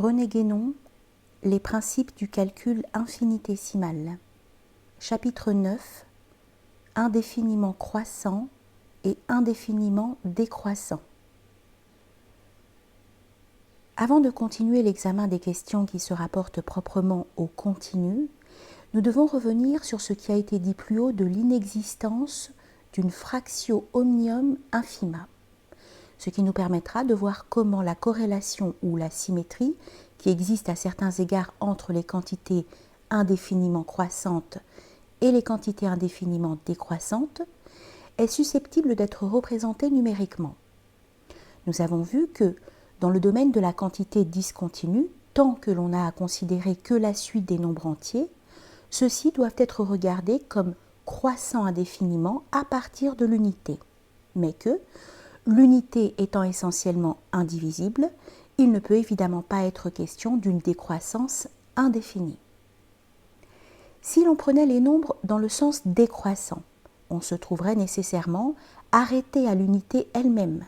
René Guénon, les principes du calcul infinitésimal. Chapitre 9, indéfiniment croissant et indéfiniment décroissant. Avant de continuer l'examen des questions qui se rapportent proprement au continu, nous devons revenir sur ce qui a été dit plus haut de l'inexistence d'une fractio omnium infima, ce qui nous permettra de voir comment la corrélation ou la symétrie qui existe à certains égards entre les quantités indéfiniment croissantes et les quantités indéfiniment décroissantes est susceptible d'être représentée numériquement. Nous avons vu que dans le domaine de la quantité discontinue, tant que l'on n'a à considérer que la suite des nombres entiers, ceux-ci doivent être regardés comme croissant indéfiniment à partir de l'unité, mais que, l'unité étant essentiellement indivisible, il ne peut évidemment pas être question d'une décroissance indéfinie. Si l'on prenait les nombres dans le sens décroissant, on se trouverait nécessairement arrêté à l'unité elle-même,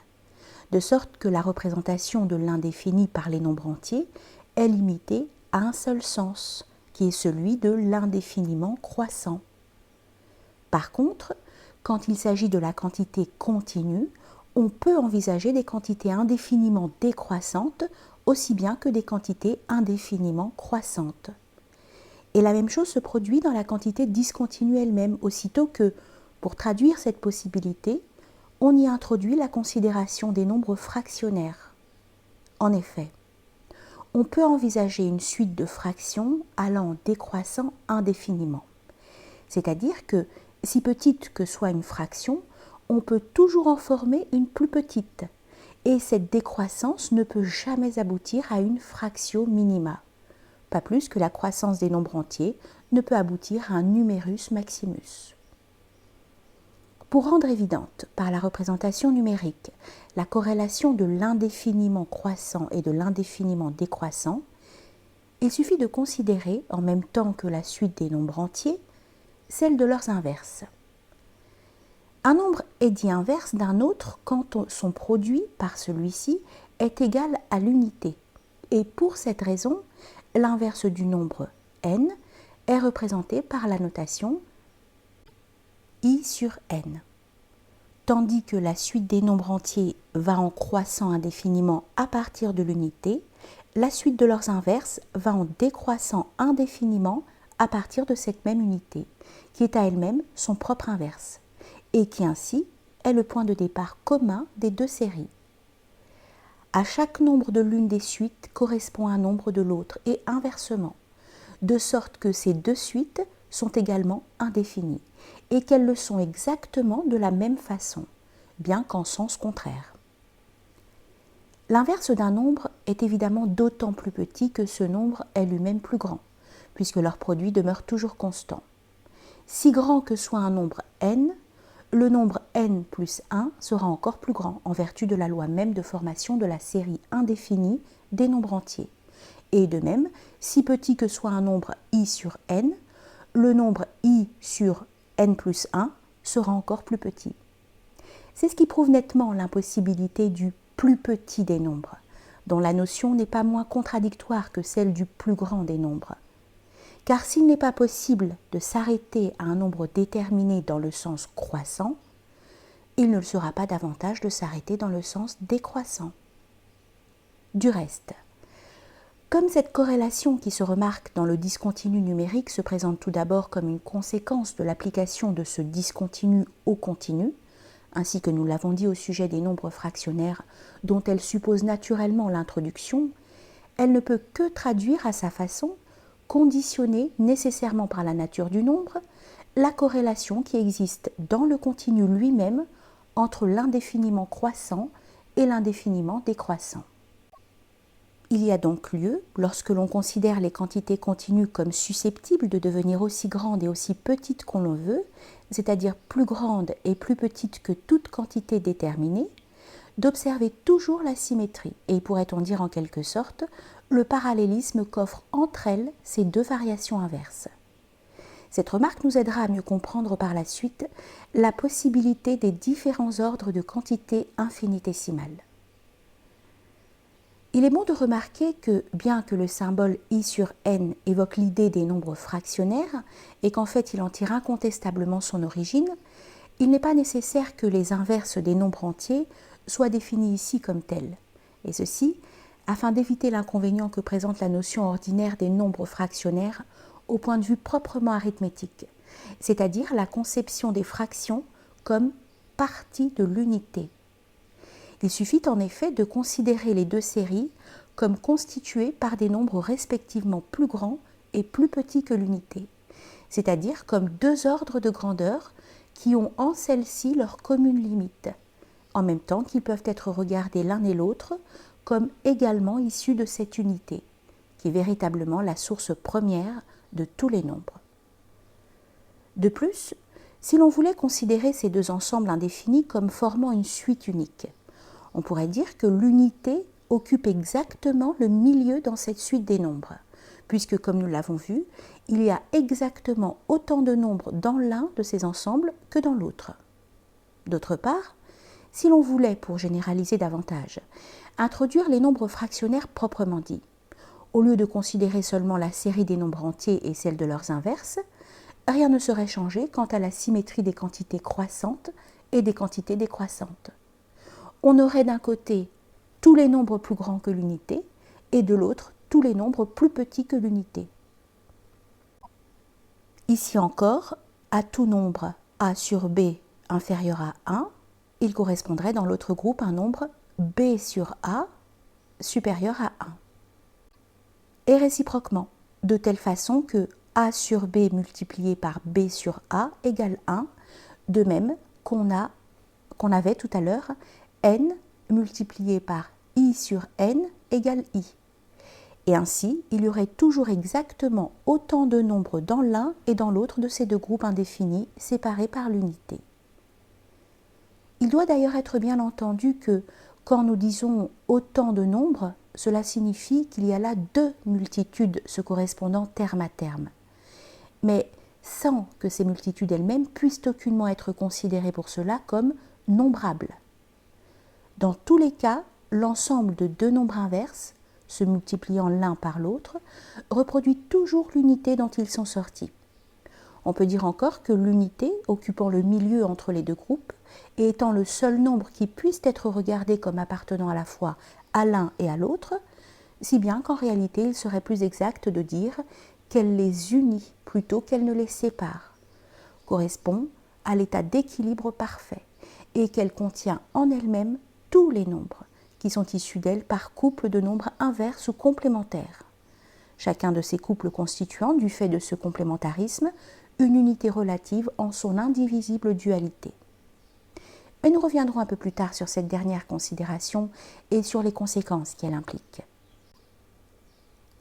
de sorte que la représentation de l'indéfini par les nombres entiers est limitée à un seul sens, qui est celui de l'indéfiniment croissant. Par contre, quand il s'agit de la quantité continue, on peut envisager des quantités indéfiniment décroissantes aussi bien que des quantités indéfiniment croissantes. Et la même chose se produit dans la quantité discontinue elle-même, aussitôt que, pour traduire cette possibilité, on y introduit la considération des nombres fractionnaires. En effet, on peut envisager une suite de fractions allant décroissant indéfiniment. C'est-à-dire que, si petite que soit une fraction, on peut toujours en former une plus petite, et cette décroissance ne peut jamais aboutir à une fractio minima, pas plus que la croissance des nombres entiers ne peut aboutir à un numerus maximus. Pour rendre évidente, par la représentation numérique, la corrélation de l'indéfiniment croissant et de l'indéfiniment décroissant, il suffit de considérer, en même temps que la suite des nombres entiers, celle de leurs inverses. Un nombre est dit inverse d'un autre quand son produit par celui-ci est égal à l'unité. Et pour cette raison, l'inverse du nombre n est représenté par la notation i sur n. Tandis que la suite des nombres entiers va en croissant indéfiniment à partir de l'unité, la suite de leurs inverses va en décroissant indéfiniment à partir de cette même unité, qui est à elle-même son propre inverse, et qui ainsi est le point de départ commun des deux séries. À chaque nombre de l'une des suites correspond un nombre de l'autre et inversement, de sorte que ces deux suites sont également indéfinies et qu'elles le sont exactement de la même façon, bien qu'en sens contraire. L'inverse d'un nombre est évidemment d'autant plus petit que ce nombre est lui-même plus grand, puisque leur produit demeure toujours constant. Si grand que soit un nombre n, le nombre n plus 1 sera encore plus grand en vertu de la loi même de formation de la série indéfinie des nombres entiers. Et de même, si petit que soit un nombre i sur n, le nombre i sur n plus 1 sera encore plus petit. C'est ce qui prouve nettement l'impossibilité du plus petit des nombres, dont la notion n'est pas moins contradictoire que celle du plus grand des nombres. Car s'il n'est pas possible de s'arrêter à un nombre déterminé dans le sens croissant, il ne le sera pas davantage de s'arrêter dans le sens décroissant. Du reste, comme cette corrélation qui se remarque dans le discontinu numérique se présente tout d'abord comme une conséquence de l'application de ce discontinu au continu, ainsi que nous l'avons dit au sujet des nombres fractionnaires dont elle suppose naturellement l'introduction, elle ne peut que traduire à sa façon, conditionnée nécessairement par la nature du nombre, la corrélation qui existe dans le continu lui-même entre l'indéfiniment croissant et l'indéfiniment décroissant. Il y a donc lieu, lorsque l'on considère les quantités continues comme susceptibles de devenir aussi grandes et aussi petites qu'on le veut, c'est-à-dire plus grandes et plus petites que toute quantité déterminée, d'observer toujours la symétrie, et pourrait-on dire en quelque sorte, le parallélisme qu'offrent entre elles ces deux variations inverses. Cette remarque nous aidera à mieux comprendre par la suite la possibilité des différents ordres de quantités infinitésimales. Il Il est bon de remarquer que, bien que le symbole i sur n évoque l'idée des nombres fractionnaires et qu'en fait il en tire incontestablement son origine, il n'est pas nécessaire que les inverses des nombres entiers soient définis ici comme tels. Et ceci afin d'éviter l'inconvénient que présente la notion ordinaire des nombres fractionnaires au point de vue proprement arithmétique, c'est-à-dire la conception des fractions comme partie de l'unité. Il suffit en effet de considérer les deux séries comme constituées par des nombres respectivement plus grands et plus petits que l'unité, c'est-à-dire comme deux ordres de grandeur qui ont en celle-ci leur commune limite, en même temps qu'ils peuvent être regardés l'un et l'autre comme également issus de cette unité, qui est véritablement la source première de tous les nombres. De plus, si l'on voulait considérer ces deux ensembles indéfinis comme formant une suite unique, on pourrait dire que l'unité occupe exactement le milieu dans cette suite des nombres, puisque comme nous l'avons vu, il y a exactement autant de nombres dans l'un de ces ensembles que dans l'autre. D'autre part, si l'on voulait, pour généraliser davantage, introduire les nombres fractionnaires proprement dits, au lieu de considérer seulement la série des nombres entiers et celle de leurs inverses, rien ne serait changé quant à la symétrie des quantités croissantes et des quantités décroissantes. On aurait d'un côté tous les nombres plus grands que l'unité et de l'autre tous les nombres plus petits que l'unité. Ici encore, à tout nombre a sur b inférieur à 1, il correspondrait dans l'autre groupe un nombre b sur a supérieur à 1. Et réciproquement, de telle façon que a sur b multiplié par b sur a égale 1, de même qu'on avait tout à l'heure n multiplié par i sur n égale i. Et ainsi, il y aurait toujours exactement autant de nombres dans l'un et dans l'autre de ces deux groupes indéfinis séparés par l'unité. Il doit d'ailleurs être bien entendu que quand nous disons autant de nombres, cela signifie qu'il y a là deux multitudes se correspondant terme à terme, mais sans que ces multitudes elles-mêmes puissent aucunement être considérées pour cela comme nombrables. Dans tous les cas, l'ensemble de deux nombres inverses, se multipliant l'un par l'autre, reproduit toujours l'unité dont ils sont sortis. On peut dire encore que l'unité, occupant le milieu entre les deux groupes, et étant le seul nombre qui puisse être regardé comme appartenant à la fois à l'un et à l'autre, si bien qu'en réalité il serait plus exact de dire qu'elle les unit plutôt qu'elle ne les sépare, correspond à l'état d'équilibre parfait, et qu'elle contient en elle-même tous les nombres qui sont issus d'elle par couple de nombres inverses ou complémentaires. Chacun de ces couples constituant, du fait de ce complémentarisme, une unité relative en son indivisible dualité. Mais nous reviendrons un peu plus tard sur cette dernière considération et sur les conséquences qu'elle implique.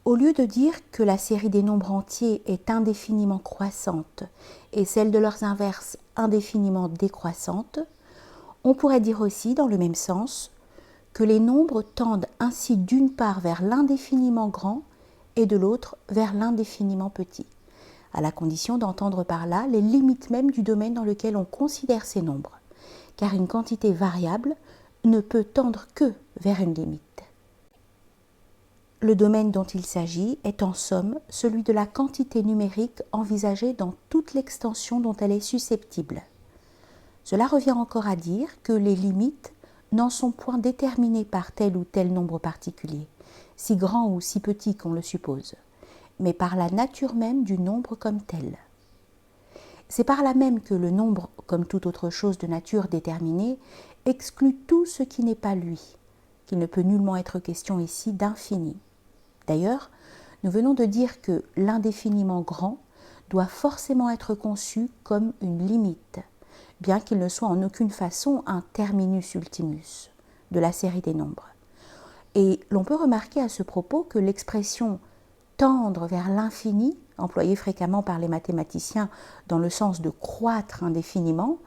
Au lieu de dire que la série des nombres entiers est indéfiniment croissante et celle de leurs inverses indéfiniment décroissante, on pourrait dire aussi, dans le même sens, que les nombres tendent ainsi d'une part vers l'indéfiniment grand et de l'autre vers l'indéfiniment petit, à la condition d'entendre par là les limites mêmes du domaine dans lequel on considère ces nombres, car une quantité variable ne peut tendre que vers une limite. Le domaine dont il s'agit est en somme celui de la quantité numérique envisagée dans toute l'extension dont elle est susceptible. Cela revient encore à dire que les limites n'en sont point déterminées par tel ou tel nombre particulier, si grand ou si petit qu'on le suppose, mais par la nature même du nombre comme tel. C'est par là même que le nombre, comme toute autre chose de nature déterminée, exclut tout ce qui n'est pas lui, qu'il ne peut nullement être question ici d'infini. D'ailleurs, nous venons de dire que l'indéfiniment grand doit forcément être conçu comme une limite, bien qu'il ne soit en aucune façon un terminus ultimus de la série des nombres. Et l'on peut remarquer à ce propos que l'expression « tendre vers l'infini », employée fréquemment par les mathématiciens dans le sens de croître indéfiniment,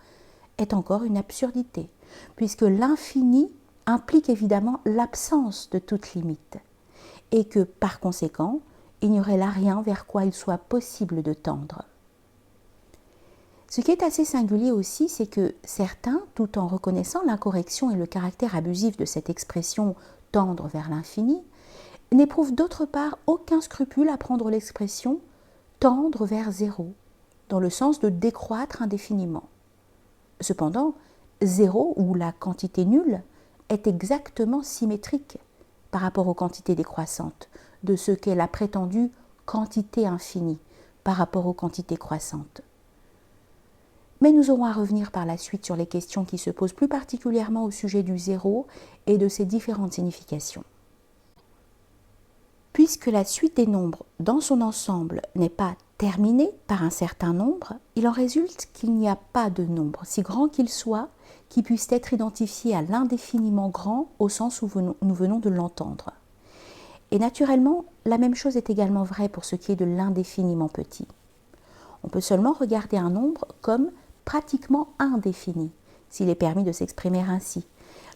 est encore une absurdité, puisque l'infini implique évidemment l'absence de toute limite, et que, par conséquent, il n'y aurait là rien vers quoi il soit possible de tendre. Ce qui est assez singulier aussi, c'est que certains, tout en reconnaissant l'incorrection et le caractère abusif de cette expression tendre vers l'infini, n'éprouve d'autre part aucun scrupule à prendre l'expression tendre vers zéro, dans le sens de décroître indéfiniment. Cependant, zéro, ou la quantité nulle, est exactement symétrique par rapport aux quantités décroissantes de ce qu'est la prétendue quantité infinie par rapport aux quantités croissantes. Mais nous aurons à revenir par la suite sur les questions qui se posent plus particulièrement au sujet du zéro et de ses différentes significations. Puisque la suite des nombres dans son ensemble n'est pas terminée par un certain nombre, il en résulte qu'il n'y a pas de nombre, si grand qu'il soit, qui puisse être identifié à l'indéfiniment grand au sens où nous venons de l'entendre. Et naturellement, la même chose est également vraie pour ce qui est de l'indéfiniment petit. On peut seulement regarder un nombre comme pratiquement indéfini, s'il est permis de s'exprimer ainsi,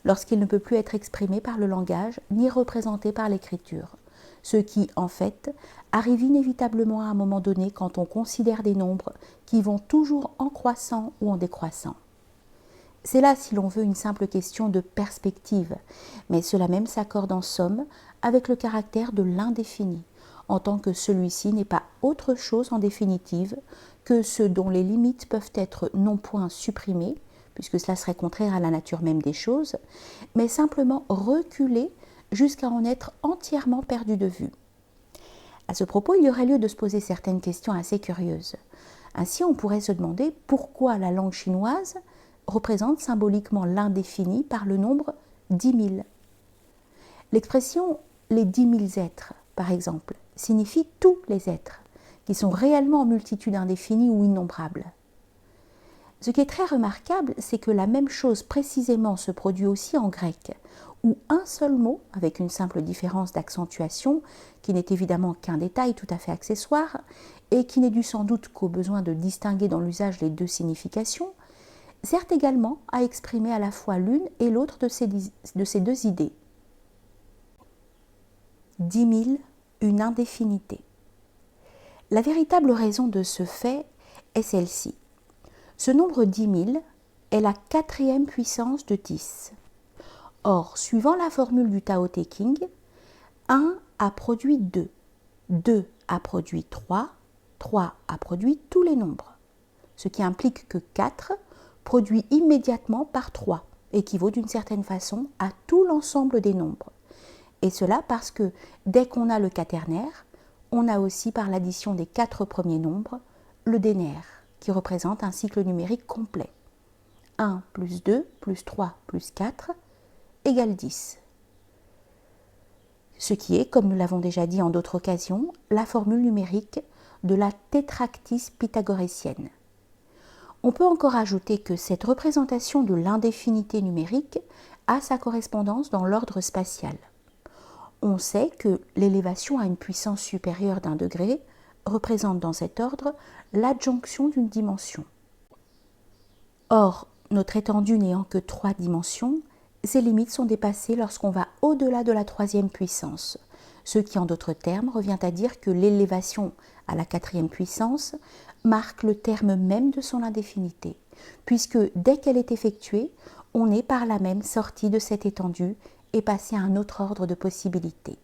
lorsqu'il ne peut plus être exprimé par le langage ni représenté par l'écriture, ce qui, en fait, arrive inévitablement à un moment donné quand on considère des nombres qui vont toujours en croissant ou en décroissant. C'est là, si l'on veut, une simple question de perspective, mais cela même s'accorde en somme avec le caractère de l'indéfini, en tant que celui-ci n'est pas autre chose en définitive que ce dont les limites peuvent être non point supprimées, puisque cela serait contraire à la nature même des choses, mais simplement reculées jusqu'à en être entièrement perdu de vue. À ce propos, il y aurait lieu de se poser certaines questions assez curieuses. Ainsi, on pourrait se demander pourquoi la langue chinoise représente symboliquement l'indéfini par le nombre 10 000. L'expression « les 10 000 êtres », par exemple, signifie tous les êtres, qui sont réellement en multitude indéfinie ou innombrable. Ce qui est très remarquable, c'est que la même chose précisément se produit aussi en grec, où un seul mot, avec une simple différence d'accentuation, qui n'est évidemment qu'un détail tout à fait accessoire, et qui n'est dû sans doute qu'au besoin de distinguer dans l'usage les deux significations, sert également à exprimer à la fois l'une et l'autre de ces deux idées. 10 000, une indéfinité. La véritable raison de ce fait est celle-ci. Ce nombre 10 000 est la quatrième puissance de 10. Or, suivant la formule du Tao Te Ching, 1 a produit 2, 2 a produit 3, 3 a produit tous les nombres, ce qui implique que 4 produit immédiatement par 3 équivaut d'une certaine façon à tout l'ensemble des nombres. Et cela parce que dès qu'on a le quaternaire, on a aussi par l'addition des 4 premiers nombres le dénaire, qui représente un cycle numérique complet. 1 plus 2 plus 3 plus 4 égale 10. Ce qui est, comme nous l'avons déjà dit en d'autres occasions, la formule numérique de la tétractise pythagorécienne. On peut encore ajouter que cette représentation de l'indéfinité numérique a sa correspondance dans l'ordre spatial. On sait que l'élévation à une puissance supérieure d'1 degré représente dans cet ordre l'adjonction d'une dimension. Or, notre étendue n'ayant que 3 dimensions, ces limites sont dépassées lorsqu'on va au-delà de la 3e puissance, ce qui en d'autres termes revient à dire que l'élévation à la 4e puissance marque le terme même de son indéfinité, puisque dès qu'elle est effectuée, on est par là même sorti de cette étendue et passé à un autre ordre de possibilités.